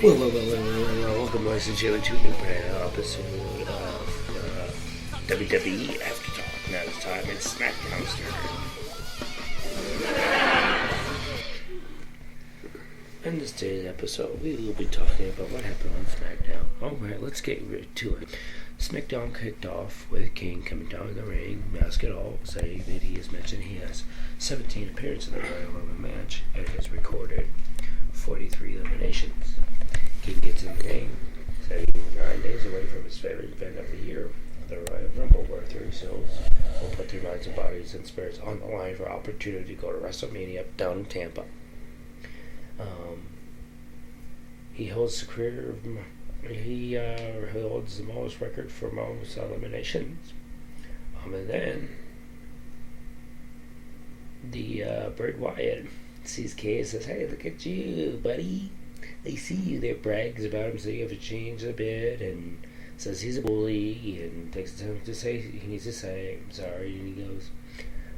Welcome, ladies and gentlemen, to a new brand episode of WWE After Talk. Now this time it's Smackdown's turn. In this today's episode, we will be talking about what happened on Smackdown. Alright, let's get right to it. Smackdown kicked off with Kane coming down the ring, mask it all, saying that he has mentioned he has 17 appearances in the Royal Rumble match and has recorded 43 eliminations. King gets in the ring, said he was 9 days away from his favorite event of the year, the Royal Rumble, where three souls will put their minds and bodies and spirits on the line for opportunity to go to WrestleMania down in Tampa. He holds the holds the most record for most eliminations. And then the Bray Wyatt sees Kay and says, "Hey, look at you, buddy. I see you there." Brags about him, so you have to change a bit, and says he's a bully, and takes the time to say he needs to say, "I'm sorry," and he goes,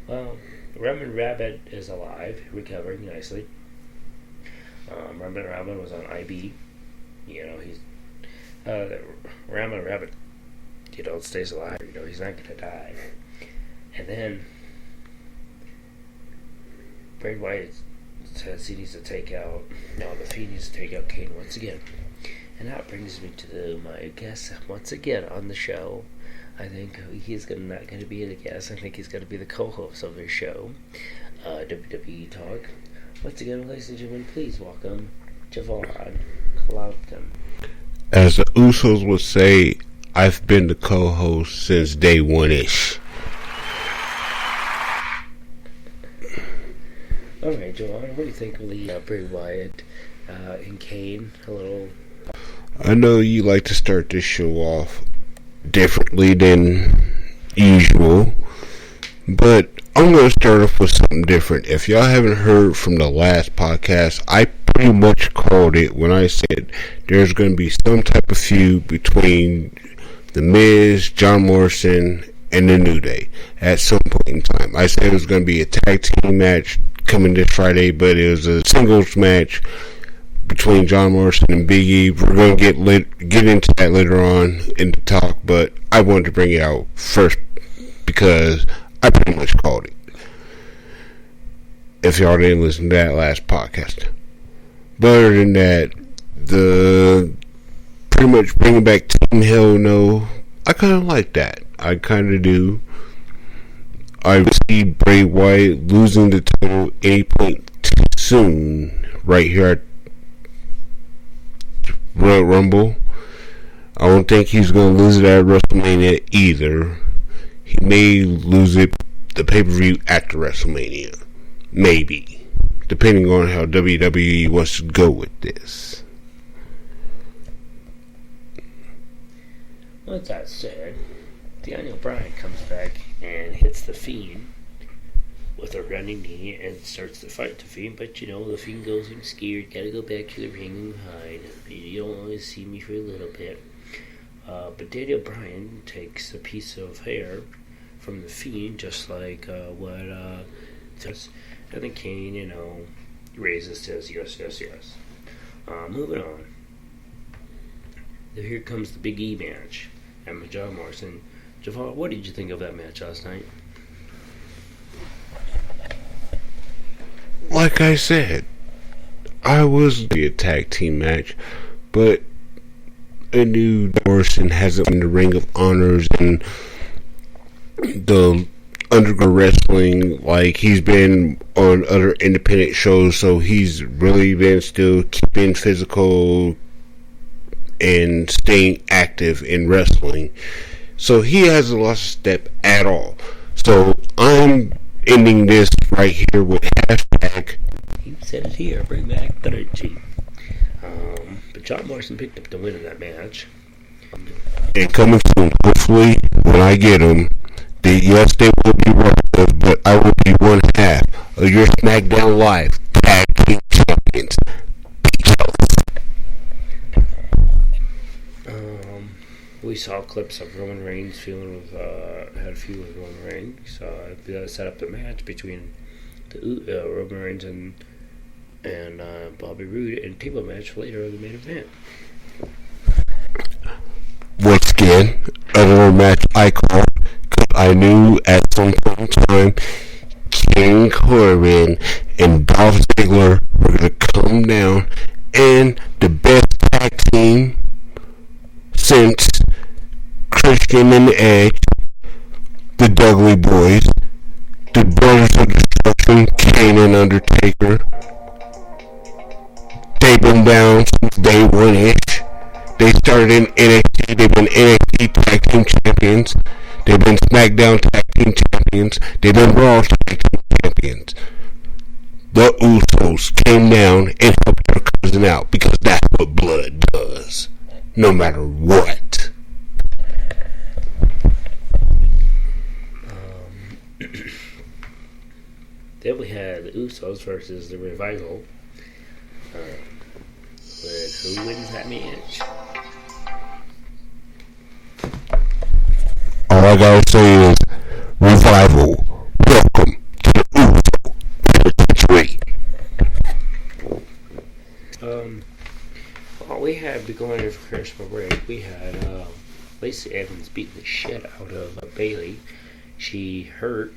"Well, Roman Rabbit is alive, recovering nicely." Roman Rabbit was on IB. You know, he's Roman Rabbit, stays alive. He's not gonna die. And then Bray Wyatt says he needs to take out, the Fiend needs to take out Kane once again. And that brings me to my guest once again on the show. I think he's not going to be the guest. I think he's going to be the co-host of this show, WWE Talk. Once again, ladies and gentlemen, please welcome Javon Clouten. As the Usos would say, I've been the co-host since day one-ish. Alright, Javon, what do you think of the Bray Wyatt and Kane? I know you like to start this show off differently than usual, but I'm going to start off with something different. If y'all haven't heard from the last podcast, I pretty much called it when I said there's going to be some type of feud between The Miz, John Morrison, and The New Day at some point in time. I said it was going to be a tag team match coming this Friday, but it was a singles match between John Morrison and Big E. We're going to get into that later on in the talk, but I wanted to bring it out first because I pretty much called it, if y'all didn't listen to that last podcast. But other than that, the pretty much bringing back Team Hell No, I kind of like that. I kind of do. I see Bray Wyatt losing the title any point too soon right here at Royal Rumble. I don't think he's going to lose it at WrestleMania either. He may lose it the pay-per-view after WrestleMania. Maybe. Depending on how WWE wants to go with this. With that said, Daniel Bryan comes back and hits the Fiend with a running knee and starts to fight the Fiend, but the Fiend goes, "I'm scared, gotta go back to the ring and hide. You don't always see me for a little bit." But Daniel Bryan takes a piece of hair from the Fiend, just like what does, and then Kane, raises, says yes, yes, yes. Moving on. Here comes the Big E match, and with John Morrison. Javon, what did you think of that match last night? Like I said, I was be a tag team match, but I knew Morrison hasn't been the Ring of Honors and the Underground Wrestling like he's been on other independent shows, so he's really been still keeping physical and staying active in wrestling. So he hasn't lost a step at all. So I'm ending this right here with hashtag. You said it here. Bring back the energy. But John Morrison picked up the win in that match. And coming soon, hopefully, when I get them, yes, they will be wrestlers, but I will be one half of your Smackdown Live Tag Team Champions. We saw clips of Roman Reigns had a feud with Roman Reigns. Set up the match between Roman Reigns and and Bobby Roode in a table match later in the main event. Once again, another match I called because I knew at some point in time King Corbin and Dolph Ziggler were going to come down, and the best tag team since Christian and Edge, the Dudley Boys, the Brothers of Destruction, Kane and Undertaker. They've been down since day one-ish. They started in NXT. They've been NXT Tag Team Champions. They've been SmackDown Tag Team Champions. They've been Raw Tag Team Champions. The Usos came down and helped their cousin out because that's what blood does. No matter what. Then we had the Usos versus the Revival. But who wins that match? All I gotta say is, Revival, welcome to the Uso Penitentiary. Well, we had, going into Christmas break, we had Lacey Evans beating the shit out of Bayley. She hurt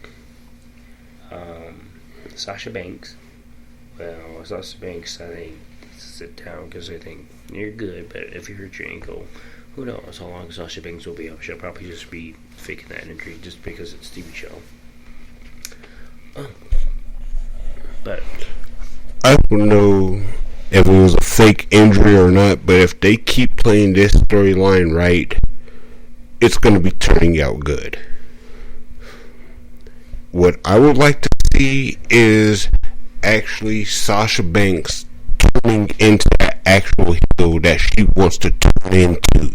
Sasha Banks. Well, Sasha Banks, I think, sit down because I think you're good, but if you hurt your ankle, who knows how long Sasha Banks will be up. She'll probably just be faking that injury just because it's a TV show. But I don't know if it was a fake injury or not, but if they keep playing this storyline right, it's going to be turning out good. What I would like to see is actually Sasha Banks turning into that actual heel that she wants to turn into.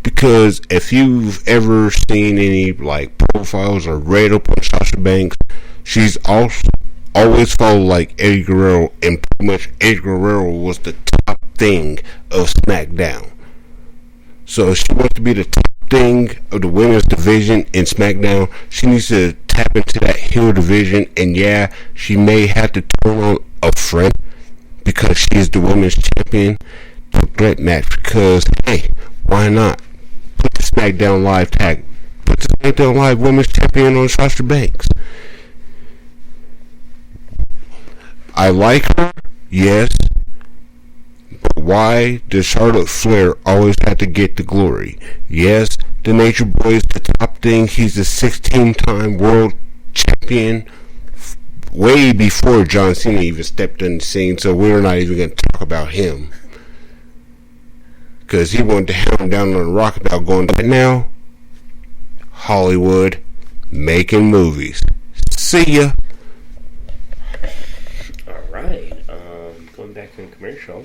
Because if you've ever seen any like profiles or read up on Sasha Banks, she's also always followed like Eddie Guerrero, and pretty much Eddie Guerrero was the top thing of SmackDown. So if she wants to be the top thing of the women's division in SmackDown, she needs to tap into that heel division, and yeah, she may have to turn on a friend because she is the women's champion to a great match. Because hey, why not put the SmackDown Live women's champion on Sasha Banks? I like her, yes, but why does Charlotte Flair always have to get the glory? Yes, the Nature Boy is the top thing. He's the 16-time world champion way before John Cena even stepped in the scene, so we're not even going to talk about him. Because he wanted to hound down on the Rock about going right now. Hollywood, making movies. See ya. alright, going back to the commercial,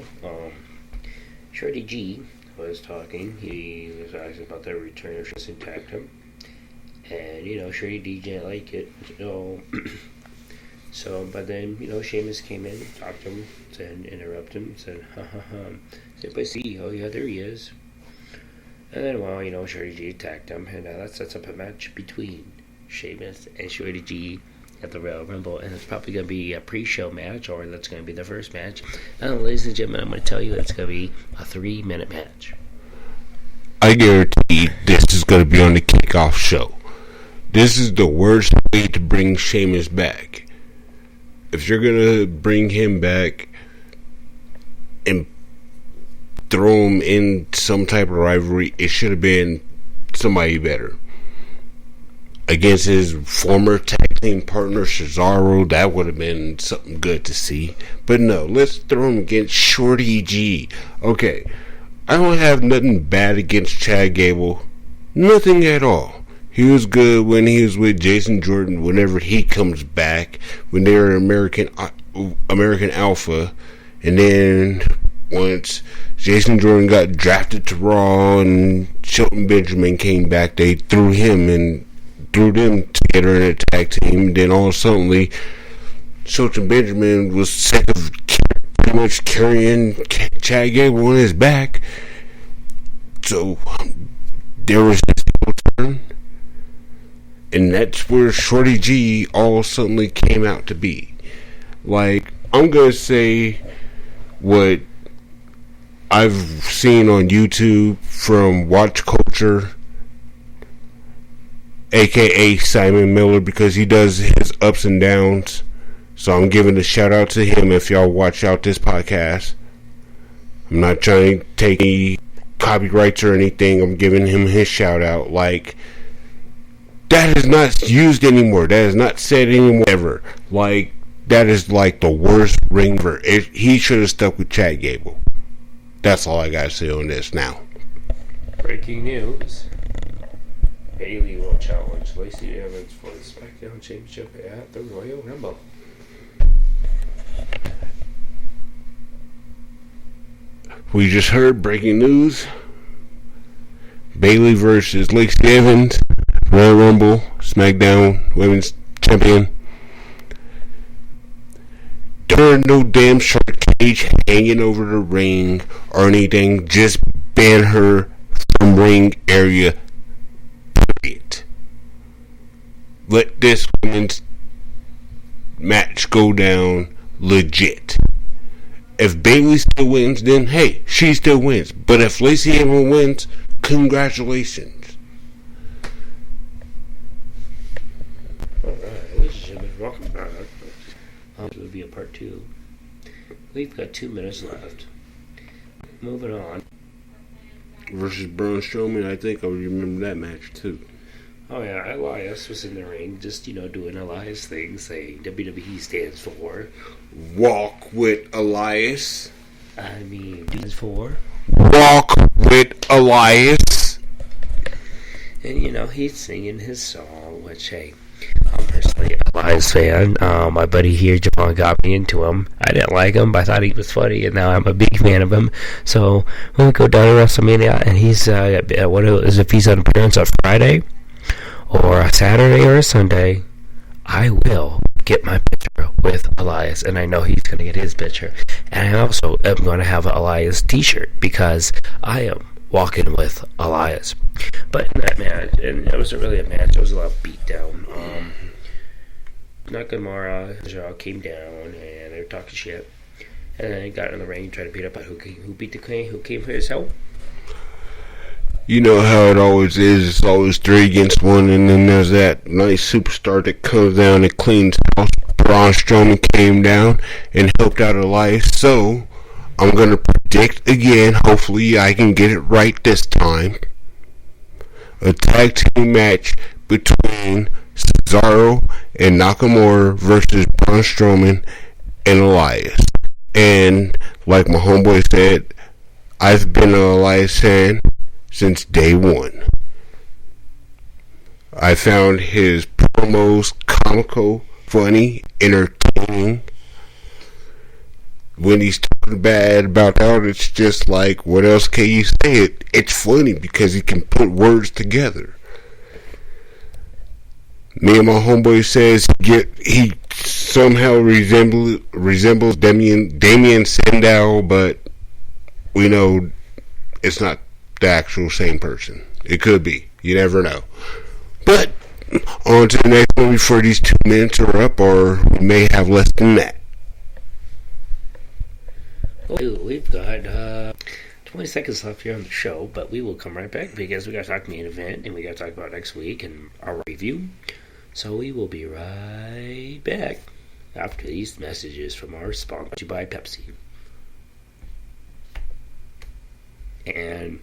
Shorty G was talking. He was asking about the return of Tristan Tactum. And, Shorty D didn't like it. But then, Sheamus came in, talked to him, said, interrupt him, said, ha ha ha. Said, but see, oh yeah, there he is. And then, Shorty G attacked him, and that sets up a match between Sheamus and Shorty G at the Royal Rumble, and it's probably going to be a pre-show match, or that's going to be the first match. And ladies and gentlemen, I'm going to tell you it's going to be a 3-minute match. I guarantee this is going to be on the kickoff show. This is the worst way to bring Sheamus back. If you're going to bring him back and throw him in some type of rivalry, it should have been somebody better. Against his former tag team partner Cesaro, that would have been something good to see. But no, let's throw him against Shorty G. Okay, I don't have nothing bad against Chad Gable. Nothing at all. He was good when he was with Jason Jordan whenever he comes back, when they were American Alpha. And then once Jason Jordan got drafted to Raw and Shelton Benjamin came back, they threw them together in a tag team. Then all suddenly Shelton Benjamin was sick of pretty much carrying Chad Gable on his back. So there was his heel turn. And that's where Shorty G all suddenly came out to be. Like, I'm going to say what I've seen on YouTube from Watch Culture, aka Simon Miller, because he does his ups and downs. So I'm giving a shout out to him if y'all watch out this podcast. I'm not trying to take any copyrights or anything. I'm giving him his shout out. Like, that is not used anymore. That is not said anymore ever. Like, that is like the worst ring ever. He should have stuck with Chad Gable. That's all I gotta say on this now. Breaking news. Bayley will challenge Lacey Evans for the Smackdown Championship at the Royal Rumble. We just heard breaking news. Bayley versus Lacey Evans, Royal Rumble, SmackDown Women's Champion. There are no damn shark cage hanging over the ring or anything. Just ban her from ring area. Period. Let this women's match go down legit. If Bayley still wins, then hey, she still wins. But if Lacey Evans wins, congratulations. Alright, ladies and gentlemen, welcome back. It would be a part 2. We've got 2 minutes left. Moving on. Versus Braun Strowman, I think I remember that match too. Oh yeah, Elias was in the ring, just, doing Elias things, saying WWE stands for. Walk with Elias. I mean, stands for. Walk with Elias. And, he's singing his song, which, hey, I'm personally a Elias fan. My buddy here, Javon, got me into him. I didn't like him, but I thought he was funny, and now I'm a big fan of him. So, when we go down to WrestleMania, and he's, if he's on appearance on Friday, or a Saturday or a Sunday, I will get my picture with Elias, and I know he's going to get his picture. And I also am going to have an Elias t-shirt, because I am walking with Elias. But in that match, and it wasn't really a match, it was a lot of beatdown. Nakamura came down, and they were talking shit. And then he got in the ring and tried to beat up on who beat the king, who came for his help. You know how it always is. It's always 3 against 1, and then there's that nice superstar that comes down and cleans house. Braun Strowman came down and helped out Elias. So, I'm going to predict again. Hopefully, I can get it right this time. A tag team match between Cesaro and Nakamura versus Braun Strowman and Elias. And, like my homeboy said, I've been an Elias fan since day one. I found his promos comical, funny, entertaining. When he's talking bad about out, it's just like, what else can you say? It's funny because he can put words together. Me and my homeboy says he somehow resembles Damien Sandow, but we know it's not the actual same person. It could be. You never know. But on to the next one before these 2 minutes are up, or we may have less than that. We've got 20 seconds left here on the show, but we will come right back because we got to talk main event and we got to talk about next week and our review. So we will be right back after these messages from our sponsor by Pepsi. And